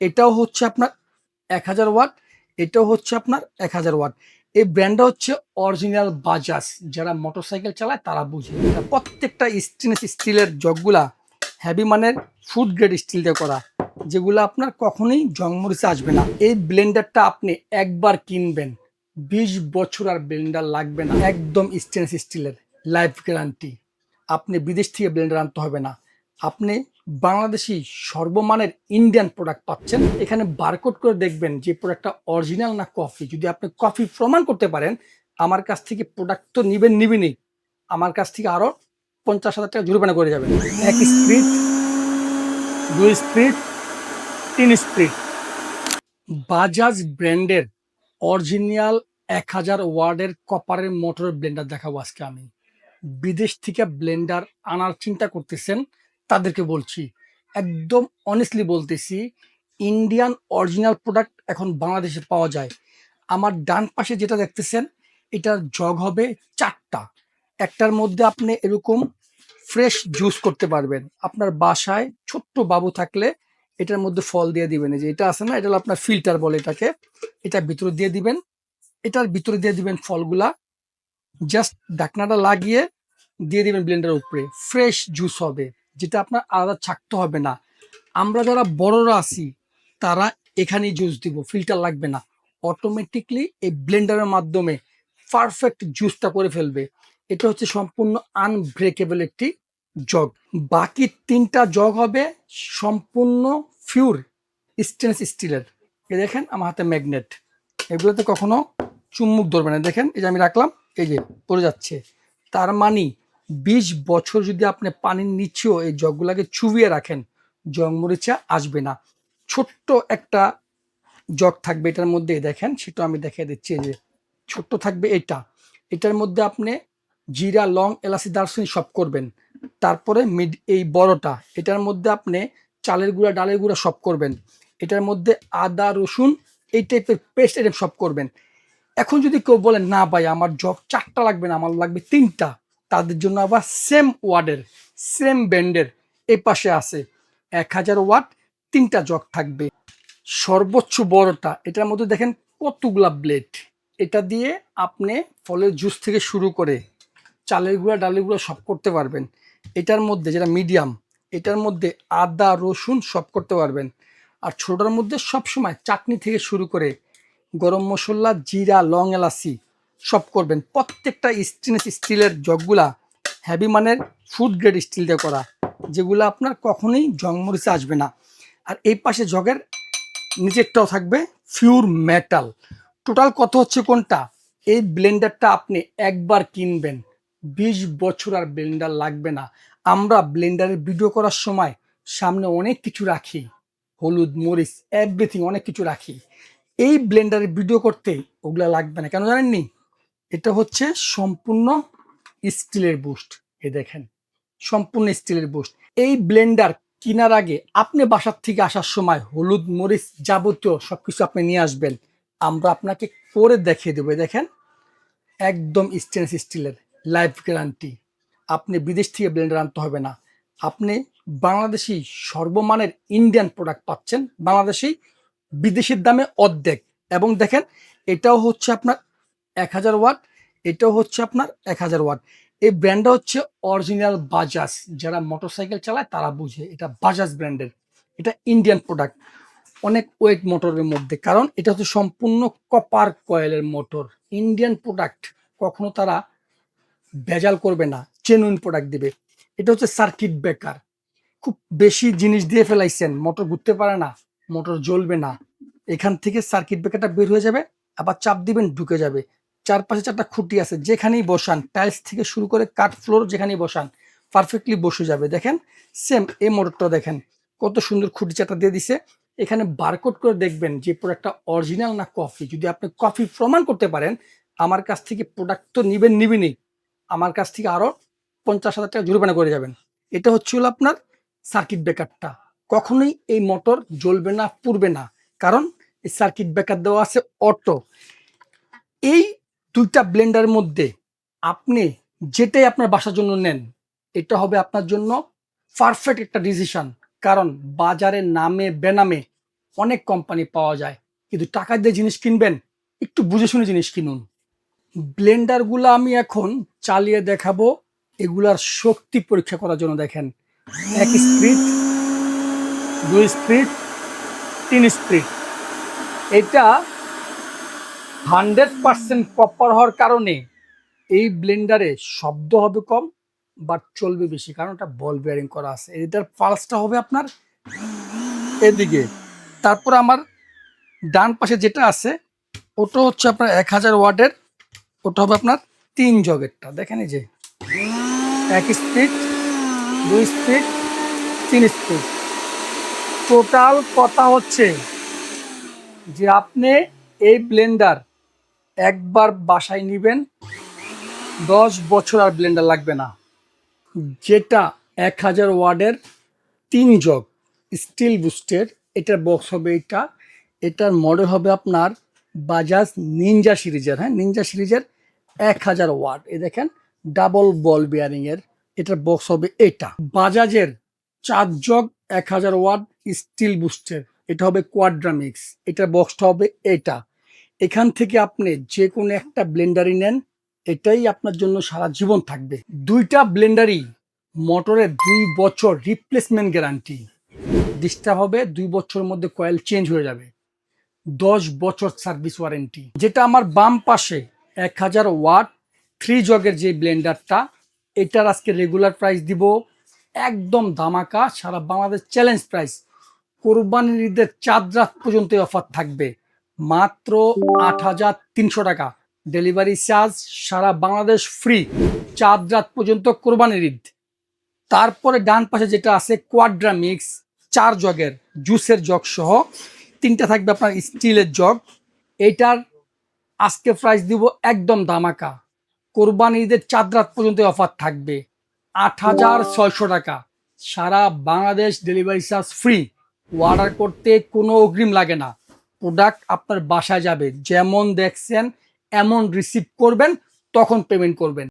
এটাও হচ্ছে আপনার 1000 ওয়াট, এটাও হচ্ছে আপনার 1000 ওয়াট। এই ব্র্যান্ডটা হচ্ছে অরিজিনাল বাজাজ। যারা মোটরসাইকেল চালায় তারা বুঝে। প্রত্যেকটা স্টেনলেস স্টিলের জগগুলা হেভি মানের ফুড গ্রেড স্টিল দিয়ে করা, যেগুলো আপনার কখনোই জংমরিচে আসবে না। এই ব্লেন্ডারটা আপনি একবার কিনবেন, 20 বছর আর ব্লেন্ডার লাগবে না। একদম স্টেনলেস স্টিলের, লাইফ গ্যারান্টি। আপনি বিদেশ থেকে ব্লেন্ডার আনতে হবে না, আপনি বাংলাদেশি সর্বমানের ইন্ডিয়ান প্রোডাক্ট পাচ্ছেন। এখানে বারকোড করে দেখবেন যে প্রোডাক্টটা অরিজিনাল না কফি। যদি আপনি কফি প্রমাণ করতে পারেন, আমার কাছ থেকে প্রোডাক্ট তো নিবেনই, আমার কাছ থেকে আরো 50,000 টাকা জরিমানা করে যাবেন। 1 স্প্রিট, 2 স্প্রিট, 3 স্প্রিট বাজাজ ব্র্যান্ডের অরিজিনাল 1000 ওয়ার্ডের কপারের মোটরের ব্লেন্ডার দেখাবো আজকে আমি। বিদেশ থেকে ব্লেন্ডার আনার চিন্তা করতেছেন তাদেরকে বলছি, একদম অনেস্টলি বলতেছি, ইন্ডিয়ান অরিজিনাল প্রোডাক্ট এখন বাংলাদেশে পাওয়া যায়। আমার ডান পাশে যেটা দেখতেছেন, এটার জগ হবে 4টা। একটার মধ্যে আপনি এরকম ফ্রেশ জুস করতে পারবেন। আপনার বাসায় ছোট্ট বাবু থাকলে এটার মধ্যে ফল দিয়ে দিবেন। এই যে এটা আছে না, এটা হলো আপনার ফিল্টার বলে এটাকে। এটা ভিতরে দিয়ে দিবেন, এটার ভিতরে দিয়ে দিবেন ফলগুলা, জাস্ট ঢাকনাটা লাগিয়ে দিয়ে দিবেন ব্লেন্ডারের উপরে। ফ্রেশ জুস হবে, যেটা আপনার আলাদা ছাকতে হবে না। আমরা যারা বড়রা আছি তারা এখানেই জুস দিব, ফিল্টার লাগবে না। অটোমেটিকলি এই ব্লেন্ডারের মাধ্যমে পারফেক্ট জুসটা করে ফেলবে। এটা হচ্ছে সম্পূর্ণ আনব্রেকেবল একটি জগ। বাকি 3টা জগ হবে সম্পূর্ণ পিওর স্টেনলেস স্টিলের। এই দেখেন আমার হাতে ম্যাগনেট, এগুলোতে কখনো চুম্বুক ধরবে না। দেখেন এই যে আমি রাখলাম, এই যে পড়ে যাচ্ছে। তার মানে 20 বছর যদি আপনি পানির নিচেও এই জগগুলাকে চুবিয়ে রাখেন, জংমরিচা আসবে না। ছোট্ট একটা জগ থাকবে এটার মধ্যে, দেখেন সেটা আমি দেখিয়ে দিচ্ছি। এই যে ছোট্ট থাকবে এটা, এটার মধ্যে আপনি জিরা, লং, এলাচি, দারচিনি সব করবেন। তারপরে এই বড়টা, এটার মধ্যে আপনি চালের গুঁড়া, ডালের গুঁড়া সব করবেন। এটার মধ্যে আদা, রসুন, এই টাইপের পেস্ট আইটেম সব করবেন। এখন যদি কেউ বলেন না ভাই আমার জগ 4টা লাগবে না, আমার লাগবে 3টা, তাদের জন্য আবার সেম ওয়ার্ডের, সেম ব্র্যান্ডের এই পাশে আছে 1000 ওয়াট, 3টা জগ থাকবে। সর্বোচ্চ বড়টা, এটার মধ্যে দেখেন কতগুলা ব্লেড। এটা দিয়ে আপনি ফলের জুস থেকে শুরু করে চালের গুঁড়া, ডালের গুঁড়া সব করতে পারবেন। এটার মধ্যে যেটা মিডিয়াম, এটার মধ্যে আদা, রসুন সব করতে পারবেন। আর ছোটটার মধ্যে সবসময় চাটনি থেকে শুরু করে গরম মশলা, জিরা, লং, এলাচি সব করবেন। প্রত্যেকটা স্টেনলেস স্টিলের জগগুলা হেভি মানের ফুড গ্রেড স্টিল দিয়ে করা, যেগুলো আপনার কখনোই জংমরিচে আসবে না। আর এই পাশে জগের নিচেরটাও থাকবে পিওর মেটাল। টোটাল কত হচ্ছে কোনটা? এই ব্লেন্ডারটা আপনি একবার কিনবেন, 20 বছর আর ব্লেন্ডার লাগবে না। আমরা ব্লেন্ডারের ভিডিও করার সময় সামনে অনেক কিছু রাখি, হলুদ, মরিচ, এভরিথিং অনেক কিছু রাখি। এই ব্লেন্ডারের ভিডিও করতে ওগুলা লাগবে না। কেন জানেননি? এটা হচ্ছে সম্পূর্ণ স্টিলের বুস্ট। এ দেখেন, সম্পূর্ণ স্টিলের বুস্ট। এই ব্লেন্ডার কেনার আগে আপনি বাসার থেকে আসার সময় হলুদ, মরিচ, যাবতীয় সবকিছু আপনি নিয়ে আসবেন। আমরা আপনাকে করে দেখিয়ে দেবো। দেখেন, একদম স্টেনলেস স্টিলের, লাইফ গ্যারান্টি। আপনি বিদেশ থেকে ব্লেন্ডার আনতে হবে না, আপনি বাংলাদেশি সর্বমানের ইন্ডিয়ান প্রোডাক্ট পাচ্ছেন। বাংলাদেশি বিদেশের দামে অর্ধেক। এবং দেখেন, এটাও হচ্ছে আপনার 1000 ওয়াট, এটাও হচ্ছে আপনার 1000 ওয়াট। এই ব্র্যান্ডটা হচ্ছে অরিজিনাল বাজাজ। যারা মোটরসাইকেল চালায় তারা বুঝে, এটা বাজাজ ব্র্যান্ডের, এটা ইন্ডিয়ান প্রোডাক্ট। অনেক ওয়েট মোটরের মধ্যে, কারণ এটা হচ্ছে সম্পূর্ণ কপার কয়েলের মোটর। ইন্ডিয়ান প্রোডাক্ট কখনো তারা ভেজাল করবে না, জেনুইন প্রোডাক্ট দিবে। এটা হচ্ছে সার্কিট ব্রেকার। খুব বেশি জিনিস দিয়ে ফেলাইছেন, মোটর ঘুরতে পারে না, মোটর জ্বলবে না। এখান থেকে সার্কিট ব্রেকারটা বের হয়ে যাবে, আবার চাপ দিবেন ঢুকে যাবে। চারপাশে 4টা খুঁটি আছে, যেখানেই বসান, টাইলস থেকে শুরু করে কাঠ ফ্লোর যেখানেই বসান পারফেক্টলি বসে যাবে। দেখেন সেম এই মোটরটা দেখেন কত সুন্দর খুঁটি 4টা দিয়ে দিছে। এখানে বারকোড করে দেখবেন যে প্রোডাক্টটা অরিজিনাল না কফি। যদি আপনি কফি প্রমাণ করতে পারেন, আমার কাছ থেকে প্রোডাক্ট তো নিবেনই, আমার কাছ থেকে আরো 50,000 টাকা জরিমানা করে যাবেন। এটা হচ্ছে হলো আপনার সার্কিট ব্রেকারটা। কখনোই এই মোটর জ্বলবে না, পুড়বে না, কারণ এই সার্কিট ব্রেকার দেওয়া আছে অটো। এই 2টা ব্লেন্ডার মধ্যে আপনি যেটাই আপনার বাসার জন্য নেন, এটা হবে আপনার জন্য পারফেক্ট একটা ডিসিশন। কারণ বাজারে নামে বেনামে অনেক কোম্পানি পাওয়া যায়, কিন্তু টাকা দিয়ে জিনিস কিনবেন, একটু বুঝে শুনে জিনিস কিনুন। ব্লেন্ডারগুলো আমি এখন চালিয়ে দেখাবো, এগুলার শক্তি পরীক্ষা করার জন্য। দেখেন, 1 স্পিড, 2 স্পিড, 3 স্পিড। এটা 100% কপার হওয়ার কারণে এই ব্লেন্ডারে শব্দ হবে কম, বাট চলবে বেশি, কারণ এটা বল বেয়ারিং করা আছে। এটার পালসটা হবে আপনার এদিকে। তারপর আমার ডান পাশে যেটা আছে ওটা হচ্ছে আপনার 1000 ওয়াটের, ওটা হবে আপনার 3 জগেরটা। দেখেন এই যে 1 স্পিড, 2 স্পিড, 3 স্পিড। টোটাল কথা হচ্ছে যে আপনি এই ব্লেন্ডার একবার বাসায় নিবেন, 10 বছর আর ব্লেন্ডার লাগবে না। যেটা 1000 ওয়াটের 3 জগ স্টিল বুস্টের, এটার বক্স হবে এটা। এটার মডেল হবে আপনার বাজাজ নিনজা সিরিজের, হ্যাঁ, নিনজা সিরিজের 1000 ওয়াট। এই দেখেন ডাবল বল বিয়ারিং এর, এটার বক্স হবে এটা। বাজাজের 4 জগ 1000 ওয়াট স্টিল বুস্টের, এটা হবে কোয়াড্রামিক্স, এটার বক্সটা হবে এটা। এখান থেকে আপনি যে কোনো একটা ব্লেন্ডারই নেন, এটাই আপনার জন্য সারা জীবন থাকবে। দুইটা ব্লেন্ডারই মোটরের 2 বছর রিপ্লেসমেন্ট গ্যারান্টি। ডিস্টার্ব হবে 2 বছরের মধ্যে কয়েল চেঞ্জ হয়ে যাবে, 10 বছর সার্ভিস ওয়ারেন্টি। যেটা আমার বাম পাশে 1000 ওয়াট 3 জগের যে ব্লেন্ডারটা, এটার আজকে রেগুলার প্রাইস দিব একদম ধামাকা, সারা বাংলাদেশ চ্যালেঞ্জ প্রাইস। কোরবানির ঈদের চাঁদ রাত পর্যন্ত অফার থাকবে, মাত্র 8300 টাকা। ডেলিভারি চার্জ সারা বাংলাদেশ ফ্রি, চাঁদ রাত পর্যন্ত কোরবানির ঈদ। তারপরে ডান পাশে যেটা আছে কোয়াড্রা মিক্স 4 জগের জুসের জগ সহ, 3টা থাকবে আপনার স্টিলের জগ। এইটার আজকে প্রাইস দিব একদম ধামাকা, কোরবানি ঈদের চাঁদ রাত পর্যন্ত অফার থাকবে 8600 টাকা। সারা Bangladesh delivery charge free, order করতে কোনো অগ্রিম লাগে না। প্রোডাক্ট আপনার বাসায় যাবে, যেমন দেখছেন এমন রিসিভ করবেন, তখন পেমেন্ট করবেন।